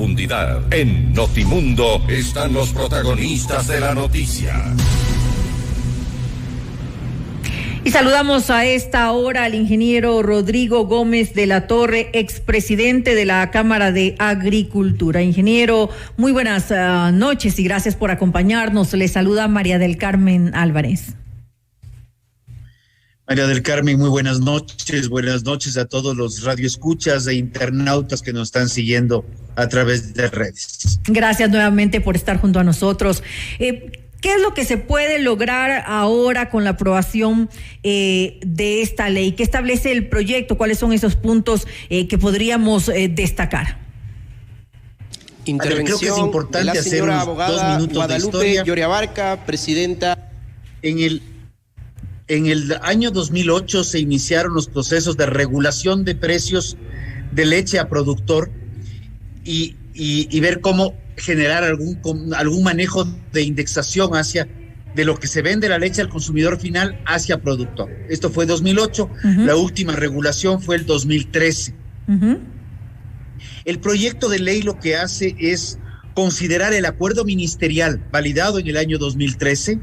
profundidad. En Notimundo están los protagonistas de la noticia. Y saludamos a esta hora al ingeniero Rodrigo Gómez de la Torre, expresidente de la Cámara de Agricultura. Ingeniero, muy buenas noches y gracias por acompañarnos. Le saluda María del Carmen Álvarez. María del Carmen, muy buenas noches a todos los radioescuchas e internautas que nos están siguiendo a través de redes. Gracias nuevamente por estar junto a nosotros. ¿Qué es lo que se puede lograr ahora con la aprobación de esta ley? ¿Qué establece el proyecto? ¿Cuáles son esos puntos que podríamos destacar? Intervención. Creo que es importante de la hacer señora unos abogada 2 minutos Guadalupe de historia. Lloriabarca, presidenta. En el año 2008 se iniciaron los procesos de regulación de precios de leche a productor y ver cómo generar algún manejo de indexación de lo que se vende la leche al consumidor final hacia productor. Esto fue 2008, La última regulación fue el 2013. El proyecto de ley lo que hace es considerar el acuerdo ministerial validado en el año 2013,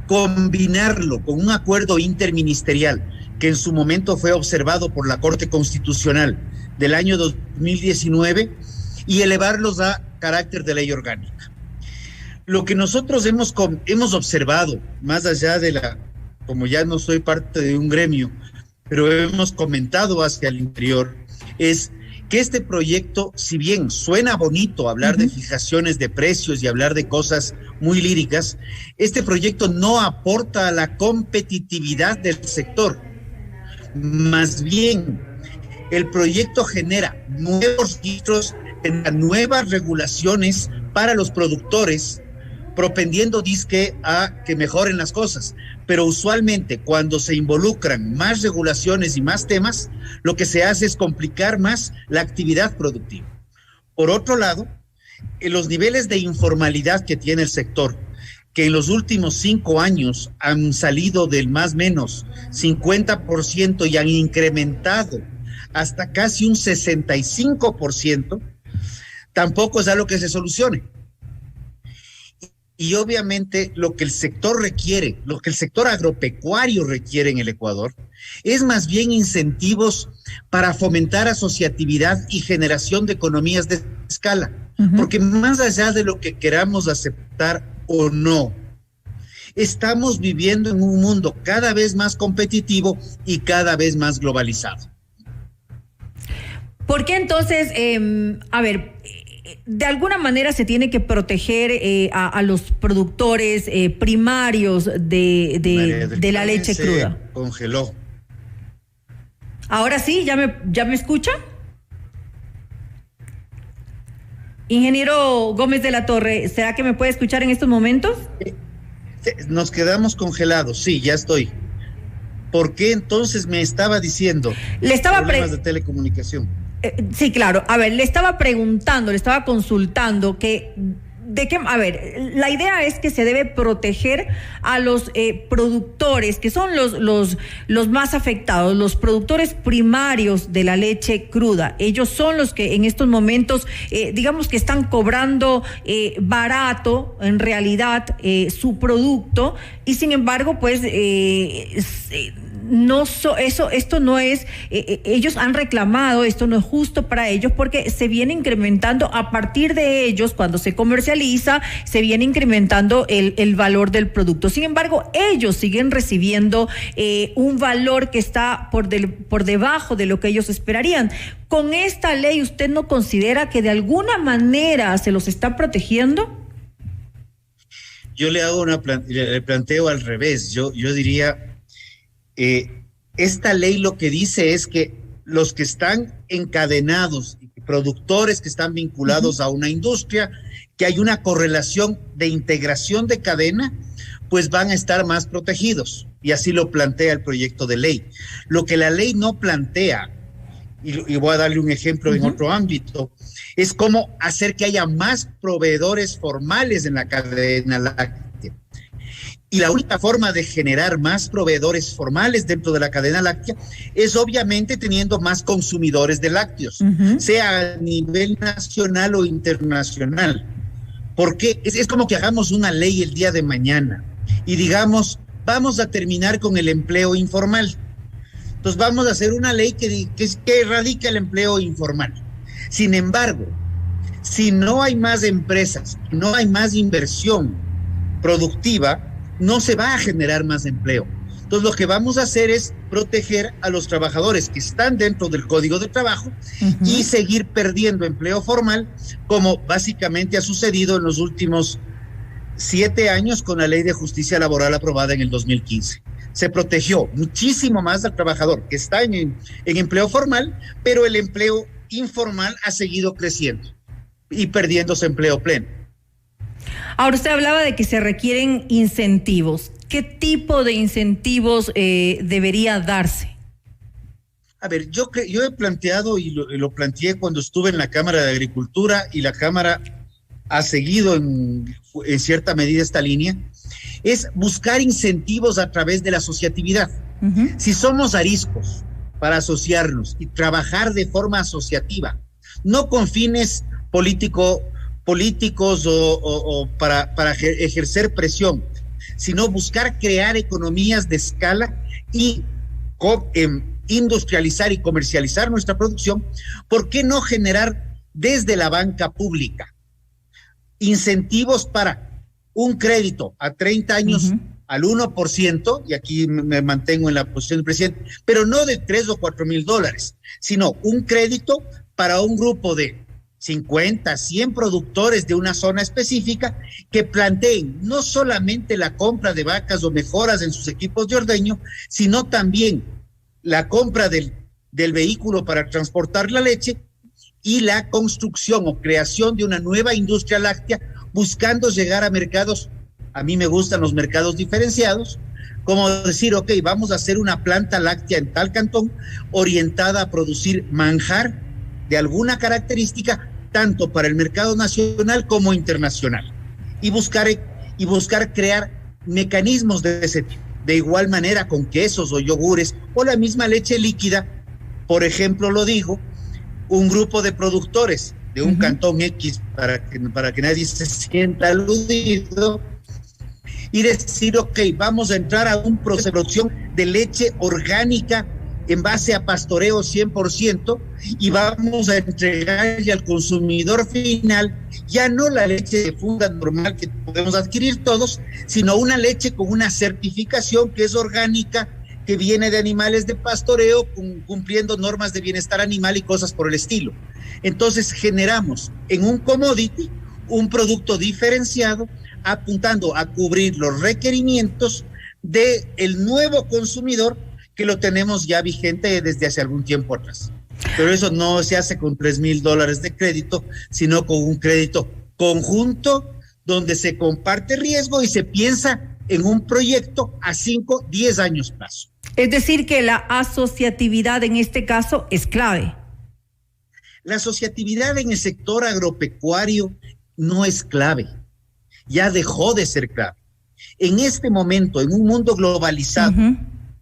combinarlo con un acuerdo interministerial que en su momento fue observado por la Corte Constitucional del año 2019 y elevarlos a carácter de ley orgánica. Lo que nosotros hemos observado, más allá como ya no soy parte de un gremio, pero hemos comentado hacia el interior, es que este proyecto, si bien suena bonito hablar de fijaciones de precios y hablar de cosas muy líricas, este proyecto no aporta a la competitividad del sector. Más bien, el proyecto genera nuevos registros, nuevas regulaciones para los productores, propendiendo a que mejoren las cosas. Pero usualmente cuando se involucran más regulaciones y más temas, lo que se hace es complicar más la actividad productiva. Por otro lado, en los niveles de informalidad que tiene el sector, que en los últimos 5 años han salido del más o menos 50% y han incrementado hasta casi un 65%, tampoco es algo que se solucione. Y obviamente lo que el sector requiere, lo que el sector agropecuario requiere en el Ecuador, es más bien incentivos para fomentar asociatividad y generación de economías de escala. Porque más allá de lo que queramos aceptar o no, estamos viviendo en un mundo cada vez más competitivo y cada vez más globalizado. ¿Por qué entonces, de alguna manera se tiene que proteger a los productores primarios de la leche cruda? Congeló. Ahora sí, ¿ya me escucha? Ingeniero Gómez de la Torre, ¿será que me puede escuchar en estos momentos? Nos quedamos congelados, sí, ya estoy. ¿Por qué entonces me estaba diciendo problemas de telecomunicación? Sí, claro. A ver, le estaba consultando la idea es que se debe proteger a los productores, que son los más afectados, los productores primarios de la leche cruda. Ellos son los que en estos momentos, digamos que están cobrando barato, en realidad, su producto, y sin embargo, pues, esto no es, ellos han reclamado, esto no es justo para ellos porque se viene incrementando a partir de ellos, cuando se comercializa, se viene incrementando el valor del producto. Sin embargo, ellos siguen recibiendo un valor que está por debajo de lo que ellos esperarían. ¿Con esta ley usted no considera que de alguna manera se los está protegiendo? Yo le planteo al revés. Yo diría, esta ley lo que dice es que los que están encadenados, productores que están vinculados a una industria, que hay una correlación de integración de cadena, pues van a estar más protegidos. Y así lo plantea el proyecto de ley. Lo que la ley no plantea, y voy a darle un ejemplo en otro ámbito, es cómo hacer que haya más proveedores formales en la cadena láctea. Y la única forma de generar más proveedores formales dentro de la cadena láctea es obviamente teniendo más consumidores de lácteos, sea a nivel nacional o internacional. Porque es como que hagamos una ley el día de mañana y digamos, vamos a terminar con el empleo informal. Entonces vamos a hacer una ley que erradique el empleo informal. Sin embargo, si no hay más empresas, no hay más inversión productiva, no se va a generar más empleo. Entonces lo que vamos a hacer es proteger a los trabajadores que están dentro del Código de Trabajo y seguir perdiendo empleo formal, como básicamente ha sucedido en los últimos 7 años con la Ley de Justicia Laboral aprobada en el 2015. Se protegió muchísimo más al trabajador que está en empleo formal, pero el empleo informal ha seguido creciendo y perdiéndose empleo pleno. Ahora, usted hablaba de que se requieren incentivos. ¿Qué tipo de incentivos debería darse? A ver, yo he planteado y lo planteé cuando estuve en la Cámara de Agricultura, y la Cámara ha seguido en cierta medida esta línea, es buscar incentivos a través de la asociatividad. Si somos ariscos para asociarnos y trabajar de forma asociativa, no con fines políticos o para ejercer presión, sino buscar crear economías de escala y industrializar y comercializar nuestra producción. ¿Por qué no generar desde la banca pública incentivos para un crédito a 30 años al 1%, y aquí me mantengo en la posición del presidente, pero no de 3 o 4 mil dólares, sino un crédito para un grupo de 50, 100 productores de una zona específica que planteen no solamente la compra de vacas o mejoras en sus equipos de ordeño, sino también la compra del vehículo para transportar la leche y la construcción o creación de una nueva industria láctea, buscando llegar a mercados. A mí me gustan los mercados diferenciados, como decir, ok, vamos a hacer una planta láctea en tal cantón orientada a producir manjar de alguna característica, tanto para el mercado nacional como internacional, y buscar crear mecanismos de ese tipo. De igual manera con quesos o yogures o la misma leche líquida. Por ejemplo, lo digo, un grupo de productores de un cantón X, para que nadie se sienta aludido, y decir, ok, vamos a entrar a un proceso de producción de leche orgánica en base a pastoreo 100%, y vamos a entregarle al consumidor final ya no la leche de funda normal que podemos adquirir todos, sino una leche con una certificación que es orgánica, que viene de animales de pastoreo, cumpliendo normas de bienestar animal y cosas por el estilo. Entonces generamos en un commodity un producto diferenciado, apuntando a cubrir los requerimientos del nuevo consumidor, que lo tenemos ya vigente desde hace algún tiempo atrás. Pero eso no se hace con $3,000 de crédito, sino con un crédito conjunto donde se comparte riesgo y se piensa en un proyecto a 5, 10 años plazo. Es decir, que la asociatividad en este caso es clave. La asociatividad en el sector agropecuario no es clave, ya dejó de ser clave. En este momento, en un mundo globalizado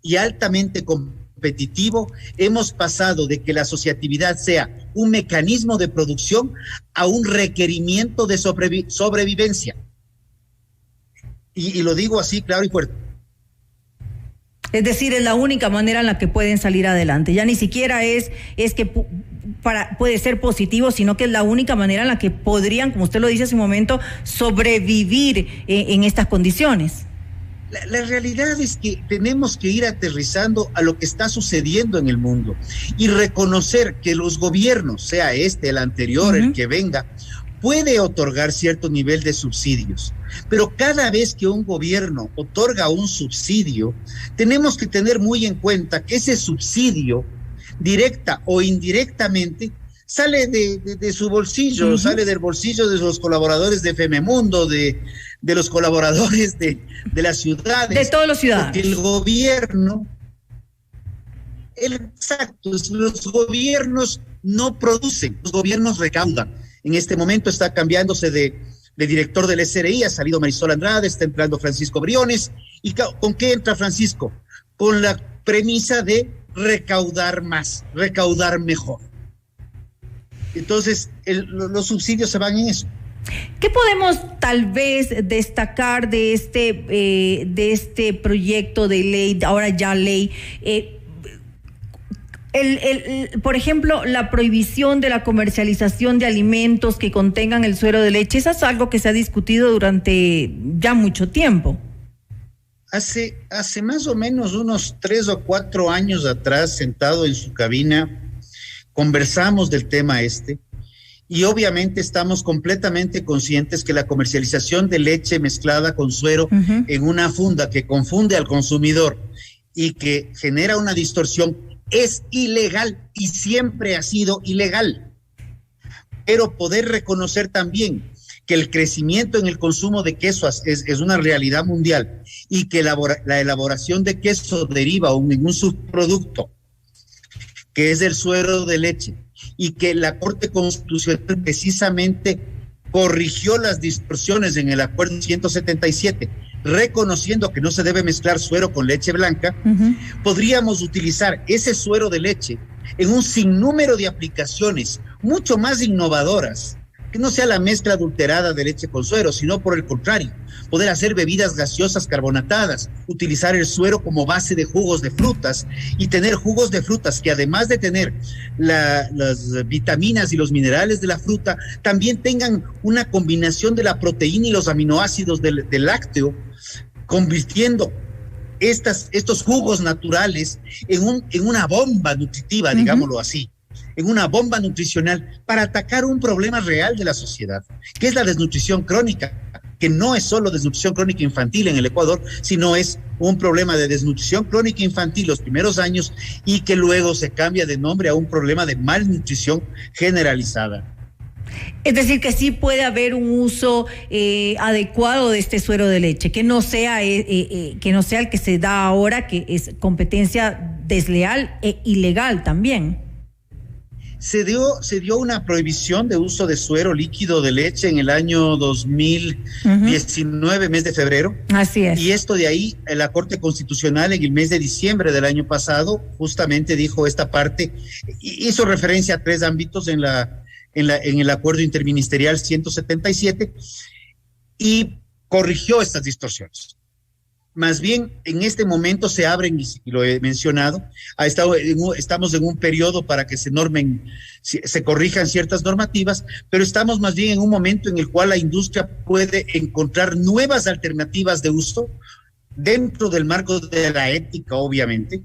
y altamente competitivo, hemos pasado de que la asociatividad sea un mecanismo de producción a un requerimiento de sobrevivencia. Y lo digo así claro y fuerte. Es decir, es la única manera en la que pueden salir adelante. Ya ni siquiera es que puede ser positivo, sino que es la única manera en la que podrían, como usted lo dice hace un momento, sobrevivir en estas condiciones. La realidad es que tenemos que ir aterrizando a lo que está sucediendo en el mundo y reconocer que los gobiernos, sea el anterior, el que venga, puede otorgar cierto nivel de subsidios, pero cada vez que un gobierno otorga un subsidio, tenemos que tener muy en cuenta que ese subsidio, directa o indirectamente, sale de su bolsillo, sale del bolsillo de los colaboradores de Fememundo, de los colaboradores de las ciudades. De todos los ciudadanos. Porque el gobierno, los gobiernos no producen, los gobiernos recaudan. En este momento está cambiándose de de director del SRI, ha salido Marisol Andrade, está entrando Francisco Briones. ¿Y con qué entra Francisco? Con la premisa de recaudar más, recaudar mejor. Entonces, los subsidios se van en eso. ¿Qué podemos tal vez destacar de este proyecto de ley, ahora ya ley? Por ejemplo, la prohibición de la comercialización de alimentos que contengan el suero de leche, eso es algo que se ha discutido durante ya mucho tiempo. Hace más o menos unos 3 o 4 años atrás, sentado en su cabina, conversamos del tema y obviamente estamos completamente conscientes que la comercialización de leche mezclada con suero en una funda que confunde al consumidor y que genera una distorsión es ilegal y siempre ha sido ilegal. Pero poder reconocer también que el crecimiento en el consumo de queso es una realidad mundial y que la elaboración de queso deriva en un subproducto que es el suero de leche y que la Corte Constitucional precisamente corrigió las distorsiones en el Acuerdo 177, reconociendo que no se debe mezclar suero con leche blanca, podríamos utilizar ese suero de leche en un sinnúmero de aplicaciones mucho más innovadoras, que no sea la mezcla adulterada de leche con suero, sino por el contrario, poder hacer bebidas gaseosas carbonatadas, utilizar el suero como base de jugos de frutas y tener jugos de frutas que además de tener las vitaminas y los minerales de la fruta, también tengan una combinación de la proteína y los aminoácidos del lácteo, convirtiendo estos jugos naturales en una bomba nutritiva, digámoslo así, en una bomba nutricional para atacar un problema real de la sociedad, que es la desnutrición crónica, que no es solo desnutrición crónica infantil en el Ecuador, sino es un problema de desnutrición crónica infantil los primeros años y que luego se cambia de nombre a un problema de malnutrición generalizada. Es decir, que sí puede haber un uso adecuado de este suero de leche, que no sea el que se da ahora, que es competencia desleal e ilegal también. Se dio una prohibición de uso de suero líquido de leche en el año 2019, mes de febrero. Así es. Y esto de ahí, la Corte Constitucional en el mes de diciembre del año pasado, justamente dijo esta parte, hizo referencia a 3 ámbitos en el Acuerdo Interministerial 177 y corrigió estas distorsiones. Más bien, en este momento se abren, y lo he mencionado, estamos en un periodo para que se corrijan ciertas normativas, pero estamos más bien en un momento en el cual la industria puede encontrar nuevas alternativas de uso dentro del marco de la ética, obviamente,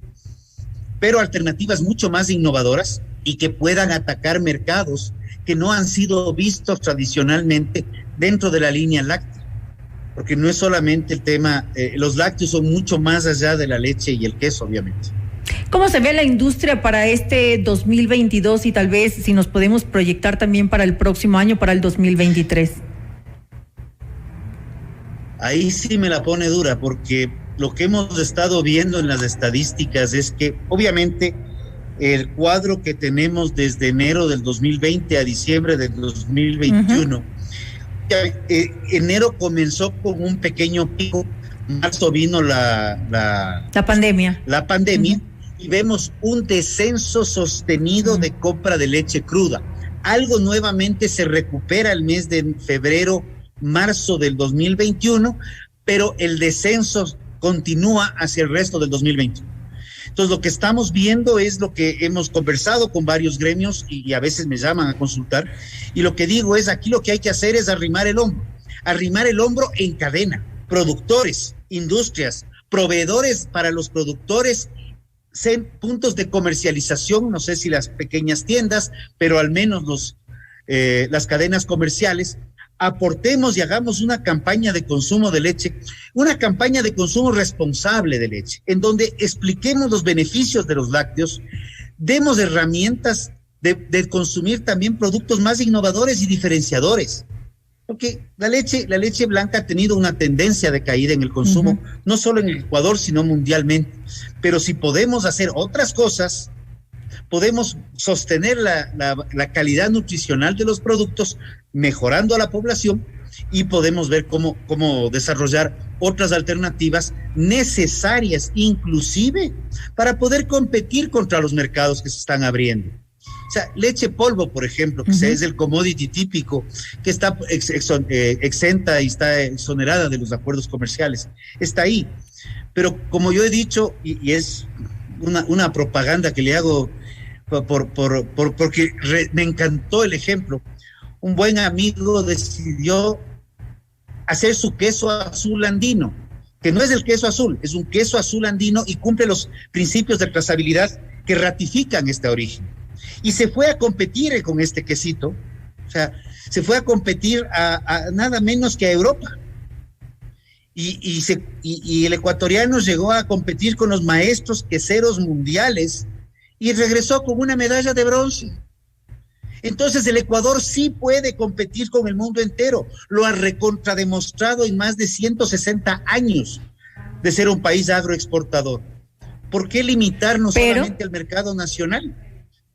pero alternativas mucho más innovadoras y que puedan atacar mercados que no han sido vistos tradicionalmente dentro de la línea láctea. Porque no es solamente el tema, los lácteos son mucho más allá de la leche y el queso, obviamente. ¿Cómo se ve la industria para este 2022 y tal vez si nos podemos proyectar también para el próximo año, para el 2023? Ahí sí me la pone dura, porque lo que hemos estado viendo en las estadísticas es que obviamente el cuadro que tenemos desde enero del 2020 a diciembre del 2021, enero comenzó con un pequeño pico, marzo vino la pandemia. La pandemia, y vemos un descenso sostenido de compra de leche cruda. Algo nuevamente se recupera el mes de febrero, marzo del 2021, pero el descenso continúa hacia el resto del 2021. Entonces, lo que estamos viendo es lo que hemos conversado con varios gremios y a veces me llaman a consultar. Y lo que digo es, aquí lo que hay que hacer es arrimar el hombro en cadena. Productores, industrias, proveedores para los productores, puntos de comercialización, no sé si las pequeñas tiendas, pero al menos las cadenas comerciales. Aportemos y hagamos una campaña de consumo de leche, una campaña de consumo responsable de leche, en donde expliquemos los beneficios de los lácteos, demos herramientas de consumir también productos más innovadores y diferenciadores, porque la leche blanca ha tenido una tendencia de caída en el consumo, no solo en el Ecuador, sino mundialmente, pero si podemos hacer otras cosas, podemos sostener la calidad nutricional de los productos, mejorando a la población y podemos ver cómo desarrollar otras alternativas necesarias, inclusive para poder competir contra los mercados que se están abriendo. O sea, leche polvo, por ejemplo, que es el commodity típico, que está exenta y está exonerada de los acuerdos comerciales, está ahí. Pero como yo he dicho, y es una propaganda que le hago porque me encantó el ejemplo, un buen amigo decidió hacer su queso azul andino, que no es el queso azul, es un queso azul andino y cumple los principios de trazabilidad que ratifican este origen. Y se fue a competir con este quesito, o sea, se fue a competir a nada menos que a Europa. Y el ecuatoriano llegó a competir con los maestros queseros mundiales y regresó con una medalla de bronce. Entonces el Ecuador sí puede competir con el mundo entero, lo ha recontrademostrado en más de 160 años de ser un país agroexportador. ¿Por qué limitarnos solamente al mercado nacional?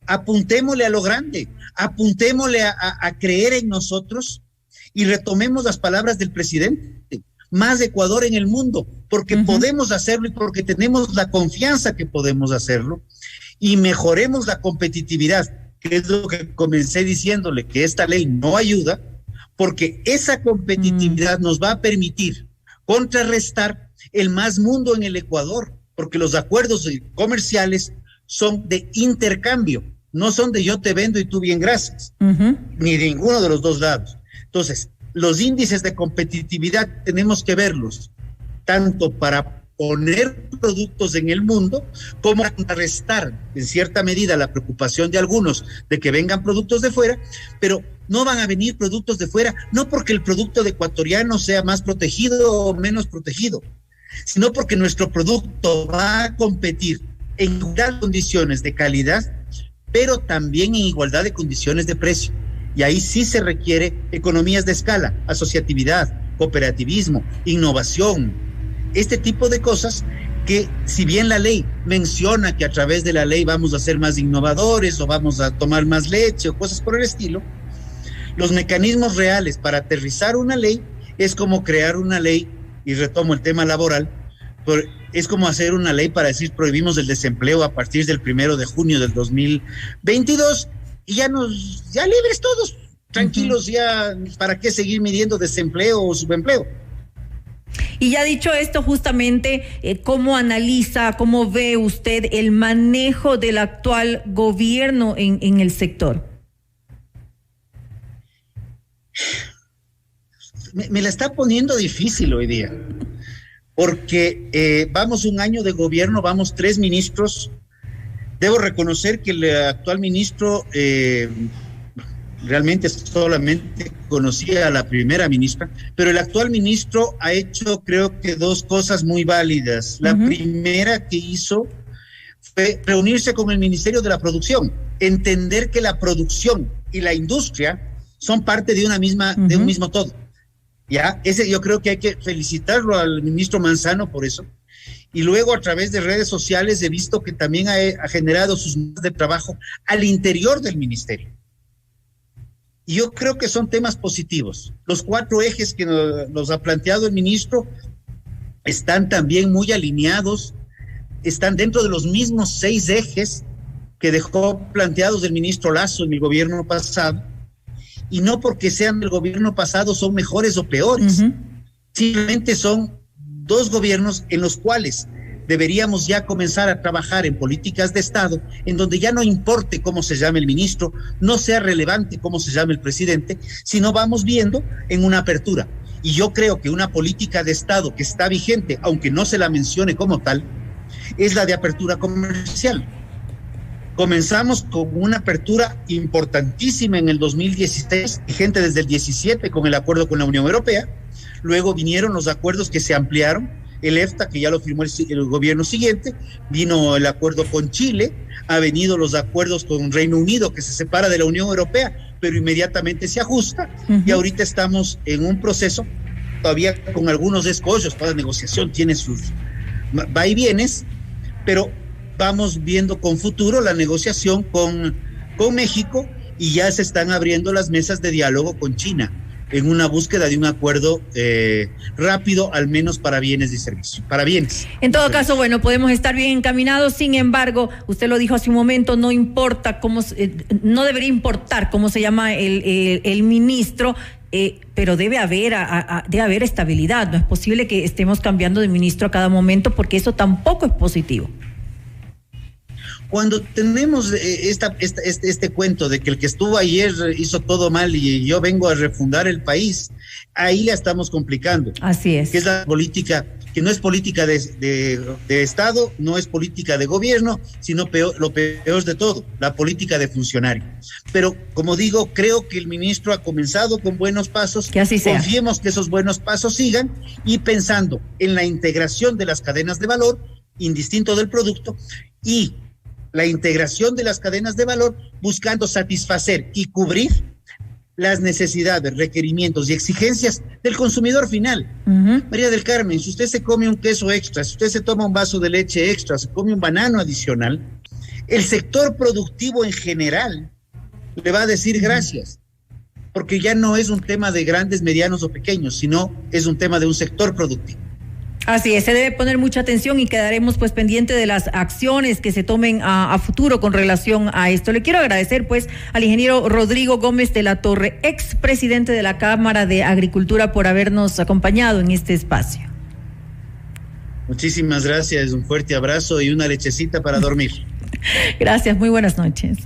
Apuntémosle a lo grande, apuntémosle a creer en nosotros y retomemos las palabras del presidente. Más Ecuador en el mundo, porque podemos hacerlo y porque tenemos la confianza que podemos hacerlo, y mejoremos la competitividad, que es lo que comencé diciéndole, que esta ley no ayuda, porque esa competitividad nos va a permitir contrarrestar el más mundo en el Ecuador, porque los acuerdos comerciales son de intercambio, no son de yo te vendo y tú bien gracias, ni de ninguno de los dos lados. Entonces, los índices de competitividad tenemos que verlos, tanto para poner productos en el mundo, como contrarrestar en cierta medida la preocupación de algunos de que vengan productos de fuera, pero no van a venir productos de fuera, no porque el producto de ecuatoriano sea más protegido o menos protegido, sino porque nuestro producto va a competir en igualdad de condiciones de calidad, pero también en igualdad de condiciones de precio. Y ahí sí se requiere economías de escala, asociatividad, cooperativismo, innovación, este tipo de cosas que, si bien la ley menciona que a través de la ley vamos a ser más innovadores o vamos a tomar más leche o cosas por el estilo, los mecanismos reales para aterrizar una ley es como crear una ley, y retomo el tema laboral, es como hacer una ley para decir prohibimos el desempleo a partir del 1 de junio del 2022 y ya libres todos, tranquilos, ya para qué seguir midiendo desempleo o subempleo. Y ya dicho esto, justamente, ¿cómo analiza, cómo ve usted el manejo del actual gobierno en el sector? Me la está poniendo difícil hoy día, porque vamos un año de gobierno, vamos 3 ministros. Debo reconocer que el actual ministro realmente solamente conocía a la primera ministra, pero el actual ministro ha hecho, creo que, 2 cosas muy válidas. La primera que hizo fue reunirse con el Ministerio de la Producción, entender que la producción y la industria son parte de de un mismo todo. Ya, yo creo que hay que felicitarlo al ministro Manzano por eso. Y luego, a través de redes sociales, he visto que también ha generado sus mesas de trabajo al interior del ministerio. Y yo creo que son temas positivos. Los 4 ejes que nos ha planteado el ministro están también muy alineados, están dentro de los mismos 6 ejes que dejó planteados el ministro Lasso en el gobierno pasado, y no porque sean del gobierno pasado son mejores o peores, simplemente son 2 gobiernos en los cuales deberíamos ya comenzar a trabajar en políticas de Estado, en donde ya no importe cómo se llame el ministro, no sea relevante cómo se llame el presidente, sino vamos viendo en una apertura. Y yo creo que una política de Estado que está vigente, aunque no se la mencione como tal, es la de apertura comercial. Comenzamos con una apertura importantísima en el 2016, vigente desde el 17 con el acuerdo con la Unión Europea. Luego vinieron los acuerdos que se ampliaron, el EFTA, que ya lo firmó el gobierno siguiente, vino el acuerdo con Chile, ha venido los acuerdos con Reino Unido, que se separa de la Unión Europea, pero inmediatamente se ajusta, y ahorita estamos en un proceso, todavía con algunos escollos, toda negociación tiene sus va y vienes, pero vamos viendo con futuro la negociación con México, y ya se están abriendo las mesas de diálogo con China. en una búsqueda de un acuerdo rápido, al menos para bienes y servicios, para bienes. En todo caso, bueno, podemos estar bien encaminados, sin embargo, usted lo dijo hace un momento, no importa cómo, no debería importar cómo se llama el ministro, pero debe haber estabilidad. No es posible que estemos cambiando de ministro a cada momento, porque eso tampoco es positivo. Cuando tenemos este cuento de que el que estuvo ayer hizo todo mal y yo vengo a refundar el país, ahí la estamos complicando. Así es. Que es la política, que no es política de Estado, no es política de gobierno, sino lo peor de todo, la política de funcionario. Pero, como digo, creo que el ministro ha comenzado con buenos pasos. Que así sea. Confiemos que esos buenos pasos sigan, y pensando en la integración de las cadenas de valor, indistinto del producto, y la integración de las cadenas de valor, buscando satisfacer y cubrir las necesidades, requerimientos y exigencias del consumidor final. María del Carmen, si usted se come un queso extra, si usted se toma un vaso de leche extra, se come un banano adicional, el sector productivo en general le va a decir gracias, porque ya no es un tema de grandes, medianos o pequeños, sino es un tema de un sector productivo. Así es, se debe poner mucha atención y quedaremos pues pendiente de las acciones que se tomen a futuro con relación a esto. Le quiero agradecer pues al ingeniero Rodrigo Gómez de la Torre, expresidente de la Cámara de Agricultura, por habernos acompañado en este espacio. Muchísimas gracias, un fuerte abrazo y una lechecita para dormir. Gracias, muy buenas noches.